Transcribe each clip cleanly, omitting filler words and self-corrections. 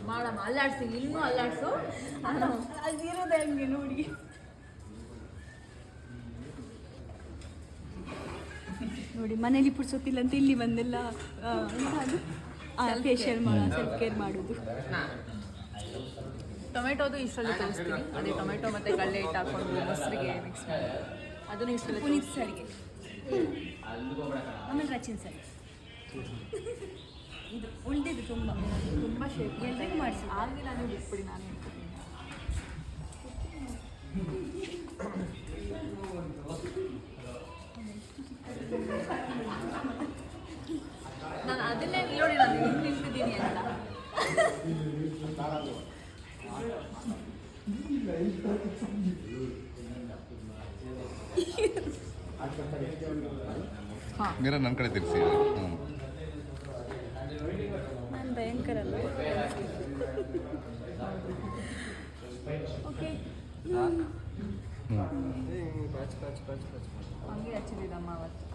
ಮಾಡಮ್ಮ ಅಲ್ಲಾಡ್ಸಿ ಇನ್ನೂ ಅಲ್ಲಾಡ್ಸು ಅದಿರೋದು ಹಂಗೆ ನೋಡಿ. ನೋಡಿ ಮನೇಲಿ ಪುಡ್ಸೋತಿಲ್ಲ ಅಂತ ಇಲ್ಲಿ ಬಂದೆಲ್ಲ ಫೇಶಿಯಲ್ ಮಾಡೋದು, ಸೆಲ್ಫ್ ಕೇರ್ ಮಾಡೋದು. ಟೊಮೆಟೊದು ಇಷ್ಟರಲ್ಲಿ ತೋರಿಸ್ತೀನಿ. ಅದೇ ಟೊಮೆಟೊ ಮತ್ತು ಕಡಲೆ ಹಿಟ್ಟು ಹಾಕೊಂಡು ಮೊಸರಿಗೆ ಮಿಕ್ಸ್ ಮಾಡಿ ಅದನ್ನು ಇಷ್ಟರಲ್ಲಿ ಪುನೀತ್ ಸರಿಗೆ, ಆಮೇಲೆ ರಚಿನ್ ಸರಿ. ಇದು ಉಳಿದಿದ್ದು ತುಂಬ ತುಂಬ ಶೇಪ್ ಎಲ್ಲರಿಗೂ ಮಾಡಿಸಿ ಆಗಲಿ. ನಾನು ಬಿಟ್ಬಿಡಿ, ನಾನು ಹೇಳ್ತೀನಿ. ನಾನು ಅದನ್ನೇ ನೋಡಿ ನಾನು ಹಿಂಗೆ ನಿಂತಿದ್ದೀನಿ ಅಂತ. ನನ್ನ ಕಡೆ ತಿರ್ಸಿ. ನಾನು ಭಯಂಕರ ಅಲ್ಲ. ಓಕೆ ಹಂಗೆ ಹಚ್ಚಿದ್ದಮ್ಮ ಅವತ್ತು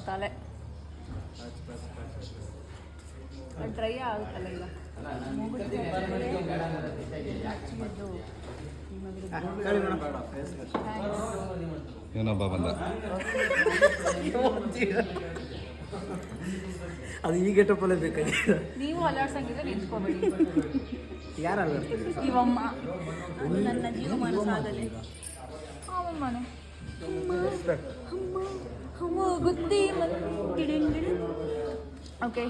ತಲೆ ಡ್ರೈ ಆಗುತ್ತಲ್ಲ ಈಗ ಏನೊಬ್ಬ ಬಂದ ಅದು ಈ ಗೆಟಪ್ಪಲ್ಲೇ ಬೇಕಾಗಿದೆ. ನೀವು ಅಲ್ಲಾಡ್ಸಂಗಿದ್ರೆ ನಿಂತ್ಕೋಬೇಡಿ. ಯಾರು ಅಲ್ಲಾಡ್ತಾರೆ? ಇವಮ್ಮ ನನ್ನ ಜೀವಮಾನ ಸಾಧನೆ. ಅವಮ್ಮನೆ ಅಮ್ಮ ಗೊತ್ತೇ ಓಕೆ